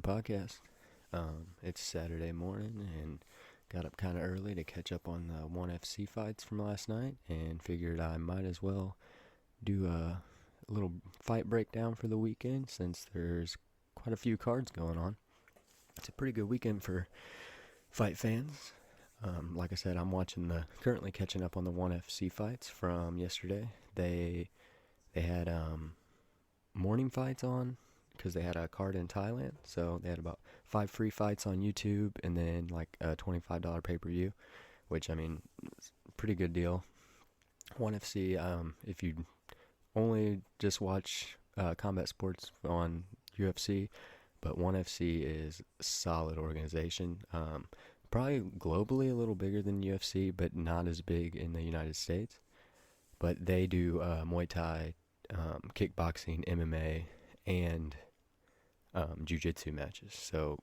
podcast. It's Saturday morning and got up kind of early to catch up on the ONE FC fights from last night and figured I might as well do a little fight breakdown for the weekend since there's quite a few cards going on. It's a pretty good weekend for fight fans. Like I said, I'm currently catching up on the ONE FC fights from yesterday. They had morning fights on because they had a card in Thailand, so they had about 5 free fights on YouTube and then like a $25 pay-per-view, which I mean, it's a pretty good deal. ONE FC, if you only just watch combat sports on UFC, but ONE FC is a solid organization. Probably globally a little bigger than UFC, but not as big in the United States. But they do Muay Thai, kickboxing, MMA, and jiu-jitsu matches. So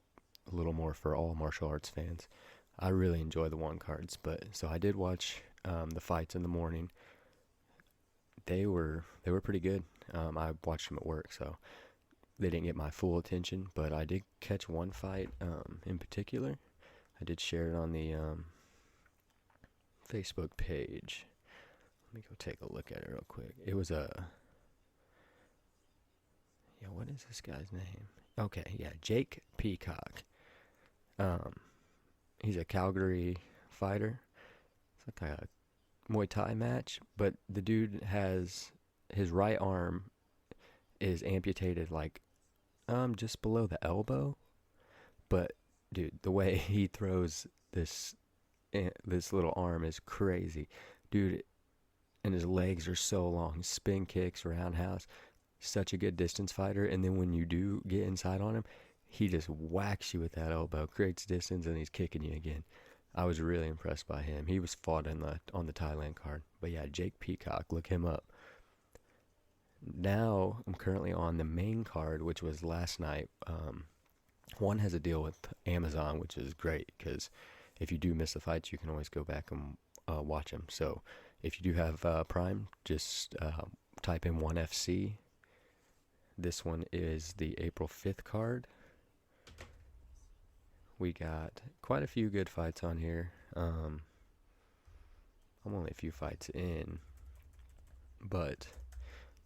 a little more for all martial arts fans. I really enjoy the ONE cards, so I did watch the fights in the morning. They were pretty good. I watched them at work, so they didn't get my full attention, but I did catch one fight in particular. I did share it on the Facebook page. Let me go take a look at it real quick. It was what is this guy's name? Okay, Jake Peacock. He's a Calgary fighter. It's like a Muay Thai match, but the dude has his right arm is amputated like just below the elbow. But dude, the way he throws this little arm is crazy. Dude, and his legs are so long. Spin kicks, roundhouse. Such a good distance fighter. And then when you do get inside on him, he just whacks you with that elbow, creates distance, and he's kicking you again. I was really impressed by him. He was fought on the Thailand card. But yeah, Jake Peacock, look him up. Now I'm currently on the main card, which was last night. ONE has a deal with Amazon, which is great because if you do miss the fights, you can always go back and watch them. So if you do have Prime, just type in ONE FC. This one is the April 5th card. We got quite a few good fights on here. I'm only a few fights in, but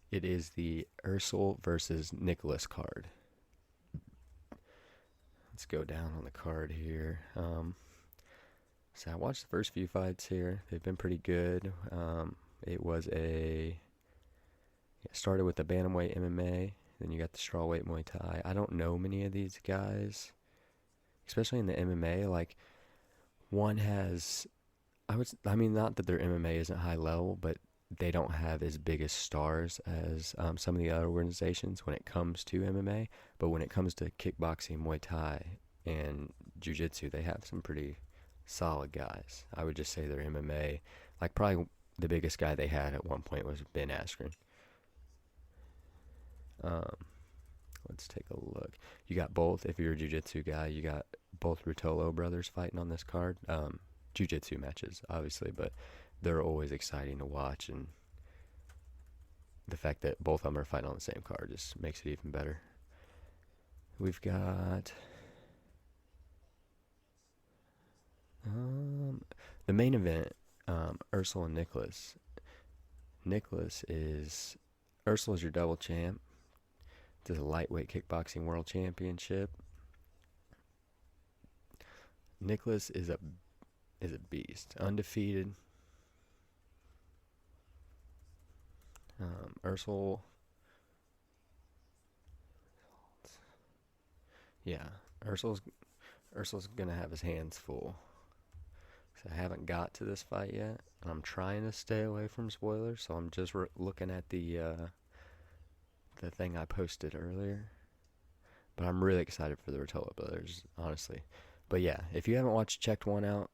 it is the Ursel versus Nicholas card. Let's go down on the card here. So I watched the first few fights here. They've been pretty good. It started with the bantamweight MMA. Then you got the strawweight Muay Thai. I don't know many of these guys, especially in the MMA. Like, ONE has, not that their MMA isn't high level, but they don't have as big as stars as some of the other organizations when it comes to MMA. But when it comes to kickboxing, Muay Thai, and jiu-jitsu, they have some pretty solid guys. I would just say their MMA, like probably the biggest guy they had at one point was Ben Askren. Let's take a look. You got both, if you're a jiu-jitsu guy, you got both Ruotolo brothers fighting on this card. Jiu-jitsu matches, obviously, but they're always exciting to watch, and the fact that both of them are fighting on the same card just makes it even better. We've got the main event, Ursel and Nicholas. Ursel is your double champ. Does a lightweight kickboxing world championship. Nicholas is a beast, undefeated. Ursel's gonna have his hands full. So I haven't got to this fight yet, and I'm trying to stay away from spoilers. So I'm just looking at the thing I posted earlier. But I'm really excited for the Ruotolo brothers, honestly. But yeah, if you haven't checked ONE out,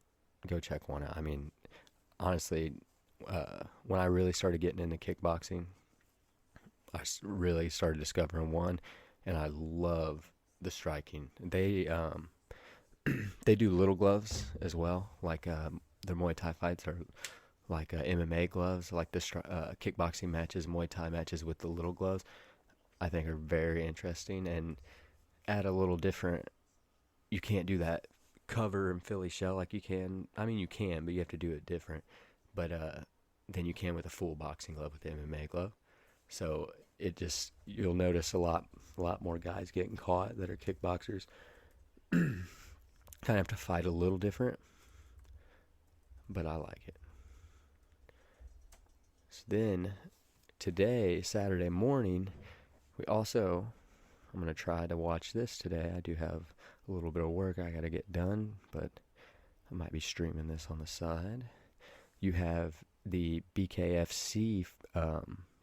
go check ONE out. I mean, honestly, when I really started getting into kickboxing, I really started discovering ONE, and I love the striking. They they do little gloves as well, like their Muay Thai fights are like MMA gloves, like the kickboxing matches, Muay Thai matches with the little gloves. I think are very interesting, and add a little different. You can't do that cover and Philly shell like you can. I mean, you can, but you have to do it different. But than you can with a full boxing glove with the MMA glove. So it just you'll notice a lot more guys getting caught that are kickboxers. Kind of have to fight a little different, but I like it. So then today, Saturday morning, I'm going to try to watch this today. I do have a little bit of work I got to get done, but I might be streaming this on the side. You have the BKFC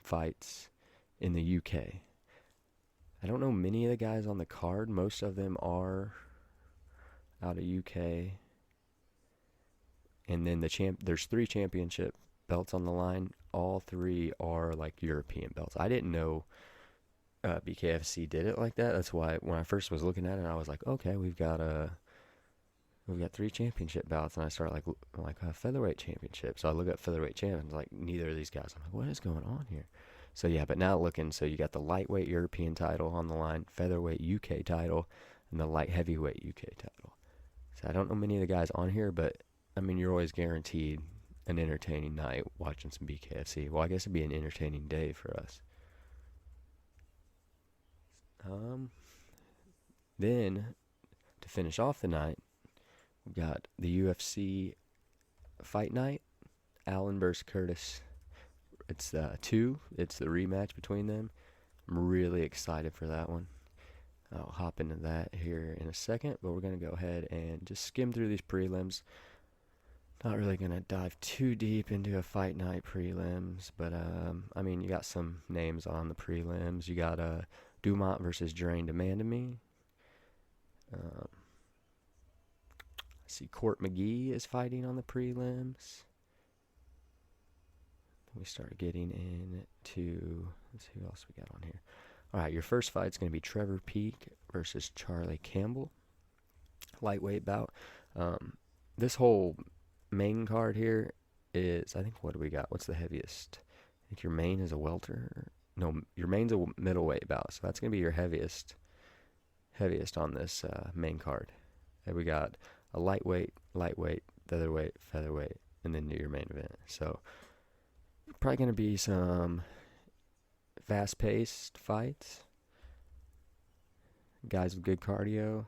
fights in the UK. I don't know many of the guys on the card. Most of them are out of UK. And then there's 3 championship belts on the line. All 3 are like European belts. I didn't know BKFC did it like that. That's why when I first was looking at it, I was like, okay, we've got 3 championship bouts, and I started like a featherweight championship. So I look at featherweight champions, like neither of these guys. I'm like, what is going on here? So yeah, but now looking, so you got the lightweight European title on the line, featherweight UK title, and the light heavyweight UK title. So I don't know many of the guys on here, but I mean, you're always guaranteed an entertaining night watching some BKFC. Well, I guess it'd be an entertaining day for us. Then to finish off the night, we've got the UFC fight night, Allen versus Curtis. It's 2. It's the rematch between them. I'm really excited for that one. I'll hop into that here in a second, but we're going to go ahead and just skim through these prelims. Not really going to dive too deep into a fight night prelims, but I mean, you got some names on the prelims. You got Dumont versus Drain Demandamy. I see Court McGee is fighting on the prelims. We start getting into, let's see who else we got on here. All right, your first fight's going to be Trevor Peek versus Charlie Campbell. Lightweight bout. This whole main card here is, I think, what do we got? What's the heaviest? I think your main is a welter. No, your main's a middleweight bout, so that's going to be your heaviest on this main card. And we got a lightweight, featherweight, and then your main event. So probably going to be some fast-paced fights. Guys with good cardio.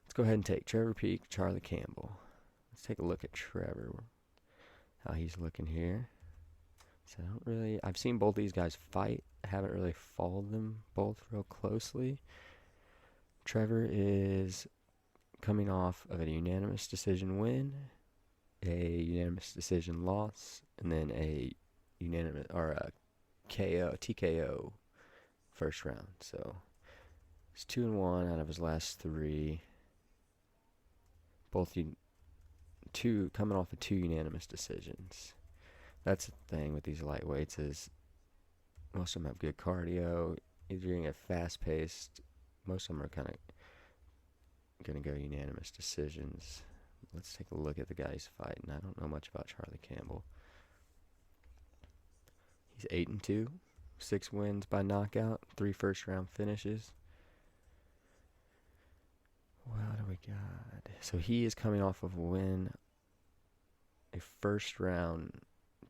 Let's go ahead and take Trevor Peek, Charlie Campbell. Let's take a look at Trevor, how he's looking here. So I've seen both these guys fight. I haven't really followed them both real closely. Trevor is coming off of a unanimous decision win, a unanimous decision loss, and then a TKO first round. So he's 2-1 out of his last 3. Both coming off of 2 unanimous decisions. That's the thing with these lightweights is most of them have good cardio. Either you're going to get fast-paced. Most of them are kind of going to go unanimous decisions. Let's take a look at the guy he's fighting. I don't know much about Charlie Campbell. He's 8-2, 6 wins by knockout, 3 first-round finishes. What do we got? So he is coming off of a first-round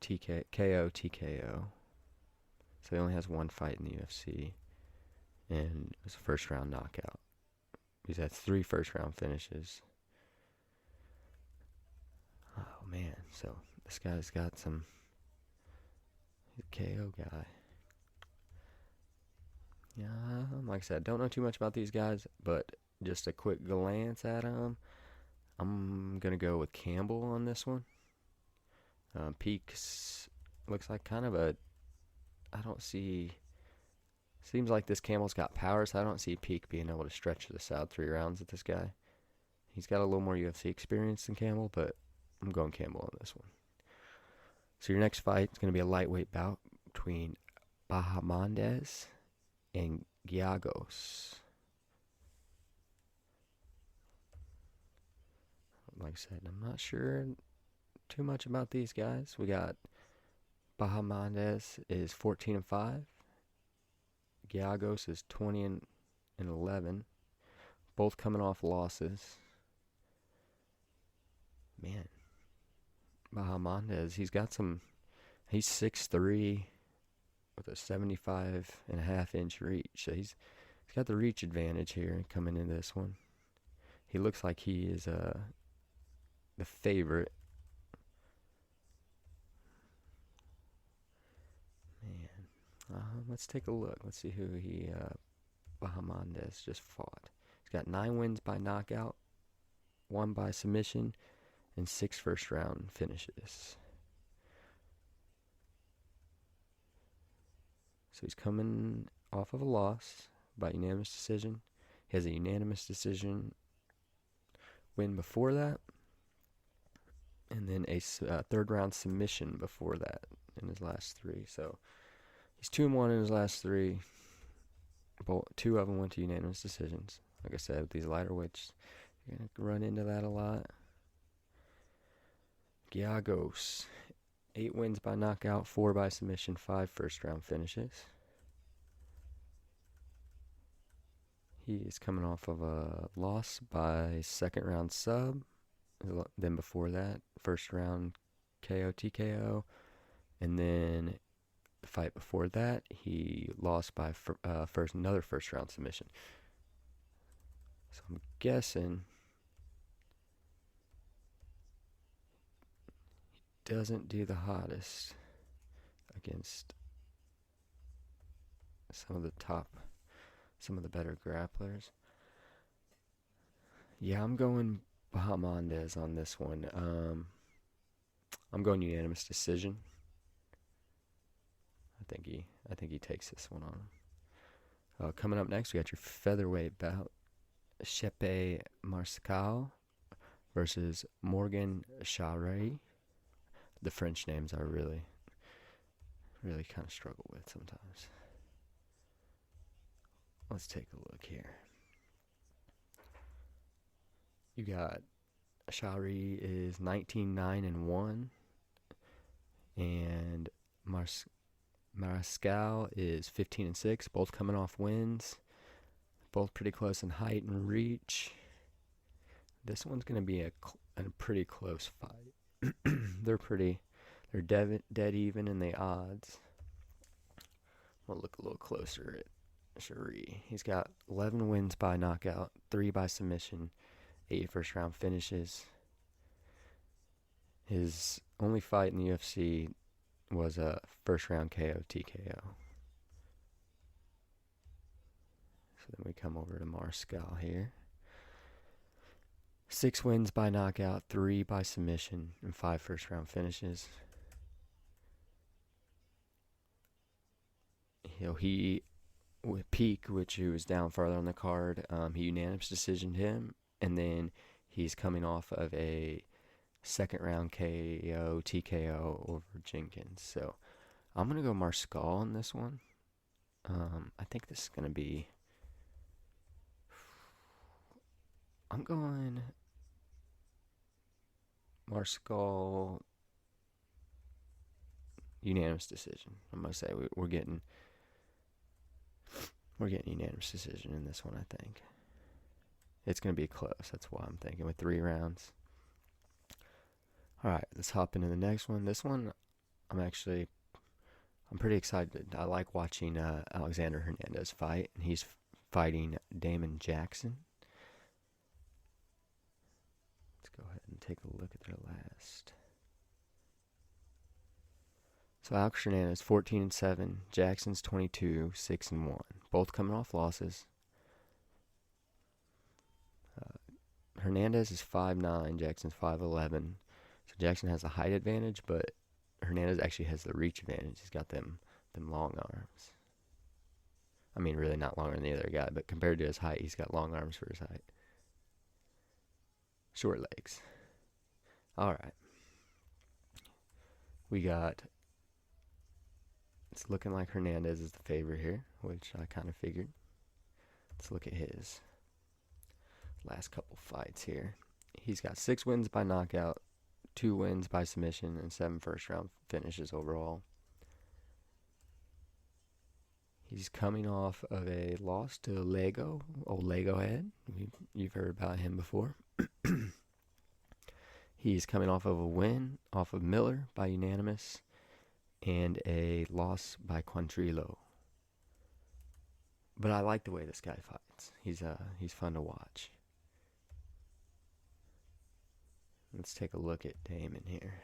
KO TKO. So he only has 1 fight in the UFC, and it was a first-round knockout. He's had 3 first-round finishes. Oh, man. So this guy's got some... He's a KO guy. Yeah, like I said, don't know too much about these guys, but just a quick glance at them. I'm going to go with Campbell on this one. Peaks looks like kind of I don't see... Seems like this Campbell's got power, so I don't see Peak being able to stretch this out 3 rounds with this guy. He's got a little more UFC experience than Campbell, but I'm going Campbell on this one. So your next fight is going to be a lightweight bout between Bahamondes and Giagos. Like I said, I'm not sure too much about these guys. We got Bahamondes is 14-5. Giagos is 20-0. and 11, both coming off losses. Man, Bahamondes, he's 6'3", with a 75.5-inch reach. So he's got the reach advantage here coming into this one. He looks like he is the favorite. Man, let's take a look. Let's see who Bahamondes just fought. He's got 9 wins by knockout, 1 by submission, and 6 first-round finishes. So he's coming off of a loss by unanimous decision. He has a unanimous decision win before that, and then a third-round submission before that in his last 3. So he's 2-1 in his last 3. 2 of them went to unanimous decisions. Like I said, with these lighter weights, you're going to run into that a lot. Giagos, 8 wins by knockout, 4 by submission, 5 first-round finishes. He is coming off of a loss by second-round sub. Then before that, first-round KO, TKO. And then the fight before that, he lost by another first-round submission. So I'm guessing he doesn't do the hottest against some of the better grapplers. Yeah, I'm going Bahamondes on this one. I'm going unanimous decision. I think he takes this one on. Coming up next, we got your featherweight bout: Shepe Marscal versus Morgan Charret. The French names I really kind of struggle with sometimes. Let's take a look here. You got Charret is 19-9-1, and Mariscal is 15-6. Both coming off wins. Both pretty close in height and reach. This one's going to be a pretty close fight. They're dead even in the odds. We'll look a little closer at Charret. He's got 11 wins by knockout, 3 by submission, 8 first-round finishes. His only fight in the UFC was a first-round KO, TKO. So then we come over to Mariscal here. 6 wins by knockout, 3 by submission, and 5 first-round finishes. With Peak, which he was down farther on the card, he unanimous decisioned him, and then he's coming off of a second-round KO, TKO over Jenkins. So I'm going to go Mariscal on this one. I think this is going to be... I'm going Mariscal unanimous decision. I'm going to say we're getting unanimous decision in this one, I think. It's going to be close. That's why I'm thinking with 3 rounds. All right, let's hop into the next one. This one, I'm pretty excited. I like watching Alexander Hernandez fight, and he's fighting Damon Jackson. Let's go ahead and take a look at their last. So Alex Hernandez 14-7, Jackson's 22-6-1. Both coming off losses. Hernandez is 5'9", Jackson's 5'11". So Jackson has a height advantage, but Hernandez actually has the reach advantage. He's got them long arms. I mean, really not longer than the other guy, but compared to his height, he's got long arms for his height. Short legs. All right. It's looking like Hernandez is the favorite here, which I kind of figured. Let's look at his last couple fights here. He's got 6 wins by knockout, 2 wins by submission, and 7 first-round finishes overall. He's coming off of a loss to Lego, old Lego head. You've heard about him before. He's coming off of a win off of Miller by unanimous and a loss by Quadrillo. But I like the way this guy fights. He's fun to watch. Let's take a look at Damon here.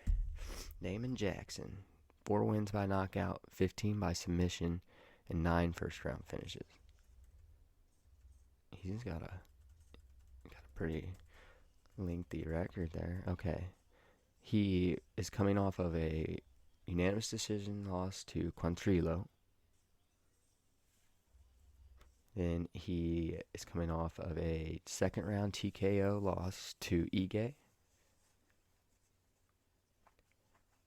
Damon Jackson, 4 wins by knockout, 15 by submission, and 9 first-round finishes. He's got a pretty lengthy record there. Okay. He is coming off of a unanimous decision loss to Quadrillo. Then he is coming off of a second-round TKO loss to Ige.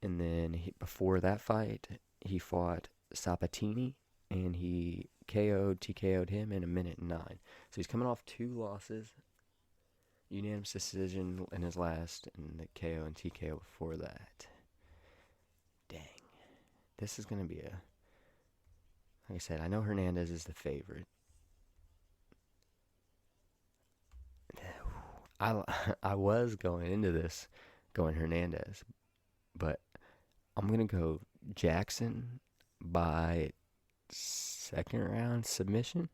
And then before that fight, he fought Sabatini, and he TKO'd him in 1:09. So he's coming off 2 losses, unanimous decision in his last, and the KO and TKO before that. Dang. This is going to be like I said, I know Hernandez is the favorite. I was going into this going Hernandez, but I'm going to go Jackson by second round submission.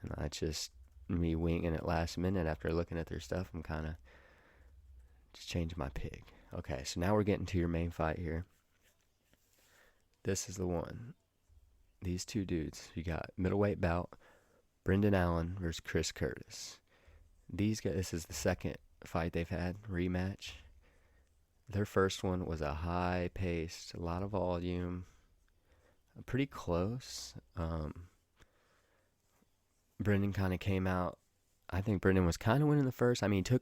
And that's just me winging it last minute after looking at their stuff. I'm kind of just changing my pick. Okay, so now we're getting to your main fight here. This is the one. These two dudes. You got middleweight bout, Brendan Allen versus Chris Curtis. These guys, this is the second fight they've had, rematch. Their first one was a high-paced, a lot of volume, pretty close. Brendan kind of came out. I think Brendan was kind of winning the first. I mean, took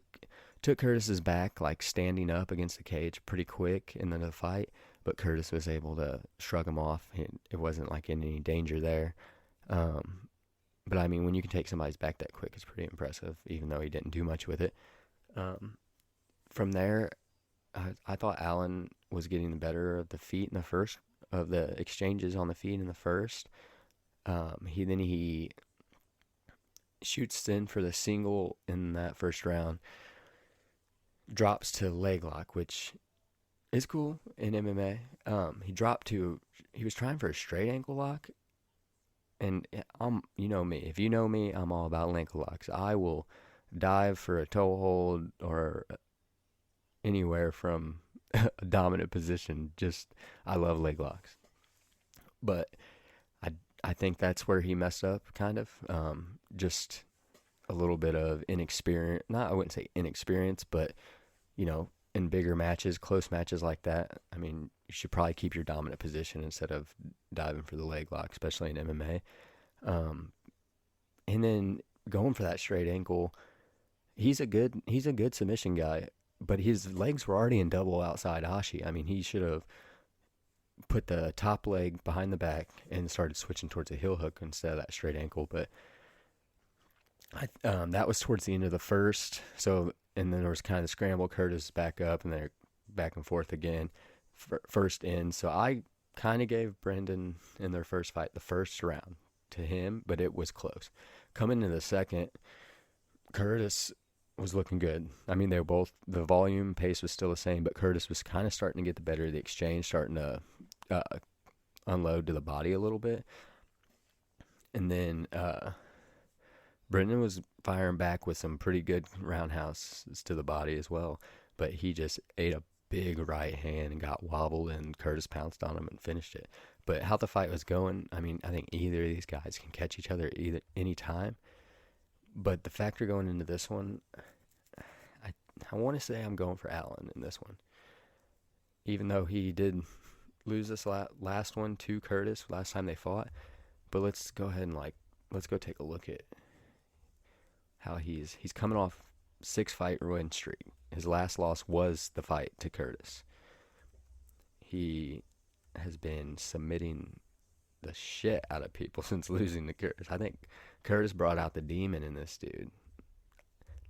Curtis's back, like standing up against the cage pretty quick in the fight, but Curtis was able to shrug him off. It wasn't like in any danger there. But I mean, when you can take somebody's back that quick, it's pretty impressive, even though he didn't do much with it. From there, I thought Allen was getting the better of the feet in the first, of the exchanges on the feet in the first. He shoots in for the single in that first round, drops to leg lock, which is cool in MMA. He was trying for a straight ankle lock, and you know me. If you know me, I'm all about ankle locks. I will dive for a toe hold or anywhere from a dominant position. I love leg locks. But I think that's where he messed up, kind of. Just a little bit of inexperience. I wouldn't say inexperience, but, in bigger matches, close matches like that, I mean, you should probably keep your dominant position instead of diving for the leg lock, especially in MMA. And then going for that straight ankle, he's a good submission guy, but his legs were already in double outside Ashi. I mean, he should have put the top leg behind the back and started switching towards a heel hook instead of that straight ankle. But that was towards the end of the first. So, and then there was kind of the scramble. Curtis back up, and they're back and forth again. First in. So I kind of gave Brendan in their first fight the first round to him, but it was close. Coming into the second, Curtis was looking good. I mean, they were both, the volume, pace was still the same, but Curtis was kind of starting to get the better of the exchange, starting to unload to the body a little bit. And then Brendan was firing back with some pretty good roundhouses to the body as well, but he just ate a big right hand and got wobbled, and Curtis pounced on him and finished it. But how the fight was going, I mean, I think either of these guys can catch each other any time. But the factor going into this one, I want to say I'm going for Allen in this one. Even though he did lose this last one to Curtis last time they fought. But let's go ahead and let's go take a look at how he's coming off 6-fight win streak. His last loss was the fight to Curtis. He has been submitting the shit out of people since losing to Curtis. I think Curtis brought out the demon in this dude.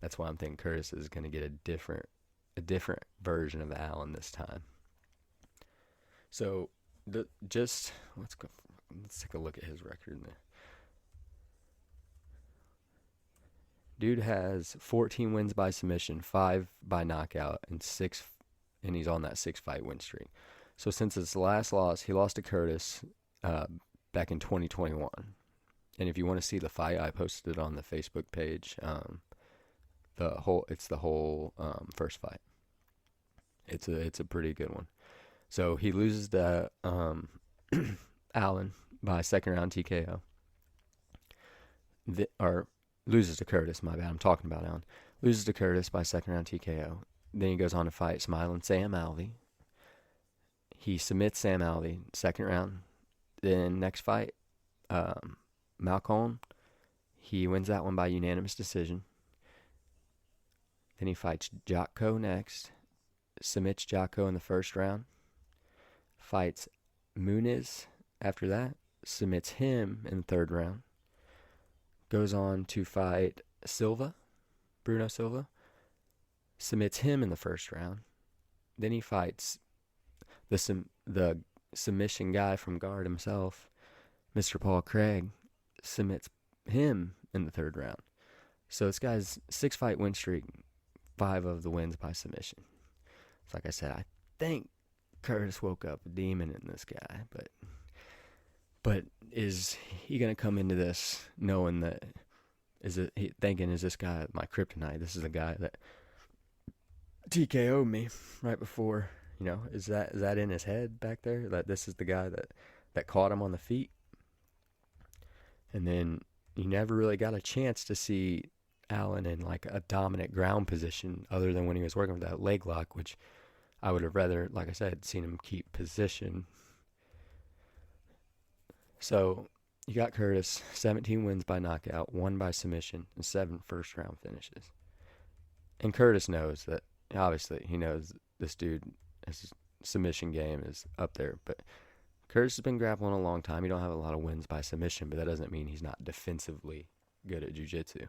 That's why I'm thinking Curtis is going to get a different version of Allen this time. So let's let's take a look at his record. Dude has 14 wins by submission, 5 by knockout, and he's on that 6-fight win streak. So since his last loss, he lost to Curtis back in 2021. And if you want to see the fight, I posted it on the Facebook page. It's the whole first fight. It's a pretty good one. So he loses to Allen by second round TKO. Or loses to Curtis, my bad. I'm talking about Allen. Loses to Curtis by second round TKO. Then he goes on to fight Smiling Sam Alvey. He submits Sam Alvey second round. Then next fight, Malcolm. He wins that one by unanimous decision. Then he fights Jocko next. Submits Jocko in the first round. Fights Muniz after that. Submits him in the third round. Goes on to fight Bruno Silva. Submits him in the first round. Then he fights the submission guy from Guard himself, Mr. Paul Craig. Submits him in the third round. So this guy's 6-fight win streak, 5 of the wins by submission. So like I said, I think Curtis woke up a demon in this guy, but is he going to come into this knowing that, thinking, is this guy my kryptonite? This is the guy that TKO'd me right before, is that in his head back there? That this is the guy that caught him on the feet? And then you never really got a chance to see Allen in like a dominant ground position other than when he was working with that leg lock, which I would have rather, like I said, seen him keep position. So you got Curtis, 17 wins by knockout, 1 by submission, and 7 first-round finishes. And Curtis knows that, obviously, he knows this dude, his submission game is up there. But Curtis has been grappling a long time. He don't have a lot of wins by submission, but that doesn't mean he's not defensively good at jiu-jitsu.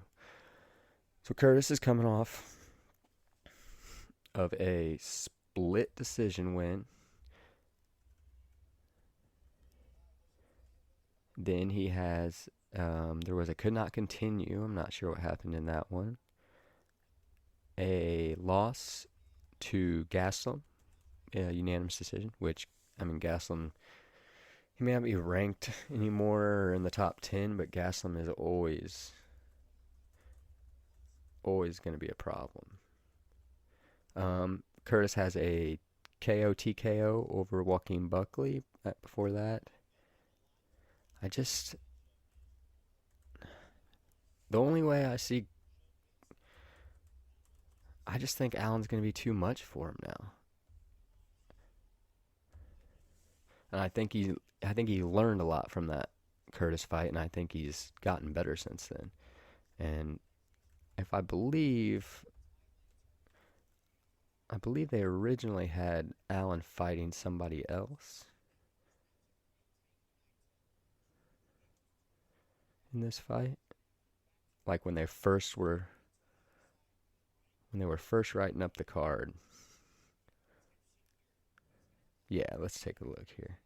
So Curtis is coming off of a split decision win. Then he has, there was a could not continue. I'm not sure what happened in that one. A loss to Gaslam, a unanimous decision, which, Gaslam, he may not be ranked anymore or in the top 10, but Gaslam is always going to be a problem. Curtis has a KO TKO over Joaquin Buckley before that. The only way I just think Allen's going to be too much for him now. And I think he learned a lot from that Curtis fight, and I think he's gotten better since then. And if I believe they originally had Allen fighting somebody else in this fight, like when they were first writing up the card. Yeah, let's take a look here.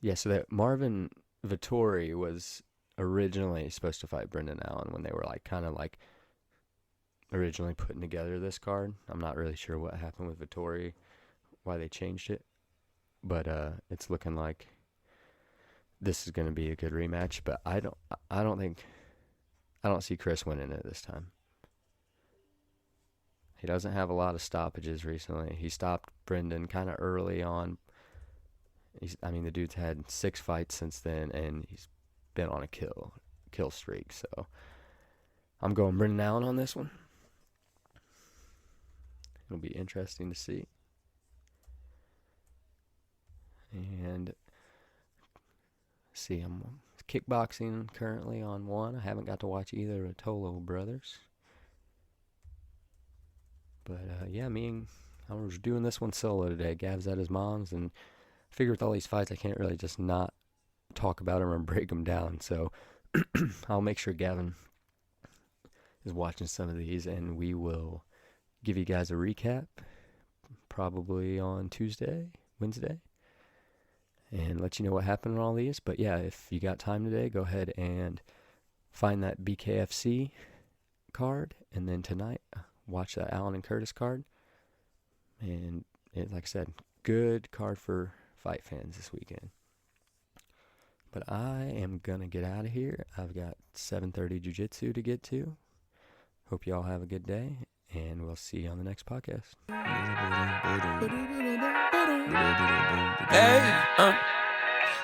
Yeah, so that Marvin Vettori was originally supposed to fight Brendan Allen when they were kind of originally putting together this card. I'm not really sure what happened with Vettori, why they changed it, but it's looking like this is going to be a good rematch. But I don't see Chris winning it this time. He doesn't have a lot of stoppages recently. He stopped Brendan kind of early on. The dude's had 6 fights since then, and he's been on a kill streak. So I'm going Brendan Allen on this one. It'll be interesting to see. And see, I'm kickboxing currently on one. I haven't got to watch either of Tolo brothers. But I was doing this one solo today. Gav's at his mom's, and I figure with all these fights, I can't really just not talk about them or break them down. So I'll make sure Gavin is watching some of these, and we will give you guys a recap probably on Wednesday. and let you know what happened on all these. But yeah, if you got time today, go ahead and find that BKFC card, and then tonight watch that Allen and Curtis card. And like I said, good card for fight fans this weekend. But I am gonna get out of here. I've got 7:30 jiu-jitsu to get to. Hope you all have a good day, and we'll see you on the next podcast. Hey,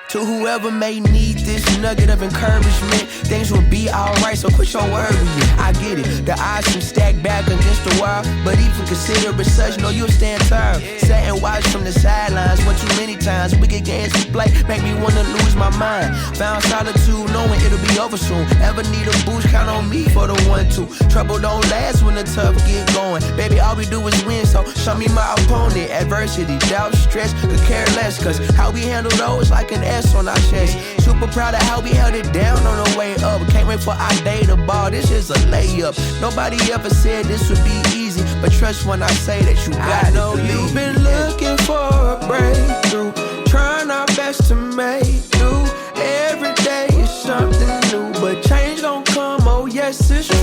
to whoever may need this nugget of encouragement, things will be alright, so quit your worrying. I get it, the odds seem stacked back against the wall, but even consider it such, know you'll stand tall. Sat and watch from the sidelines one too many times. Wicked games to play make me wanna lose my mind. Found solitude knowing it'll be over soon. Ever need a boost, count on me for the 1-2. Trouble don't last when the tough get going. Baby, all we do is win, so show me my opponent. Adversity, doubt, stress, could care less, cause how we handle those like an S on our chest. Super proud of how we held it down on the way up. Can't wait for our day to ball, this is a layup. Nobody ever said this would be easy, but trust when I say that you got it. I know you've been looking for a breakthrough, trying our best to make do. Every day is something new, but change gon' come, oh yes it's true.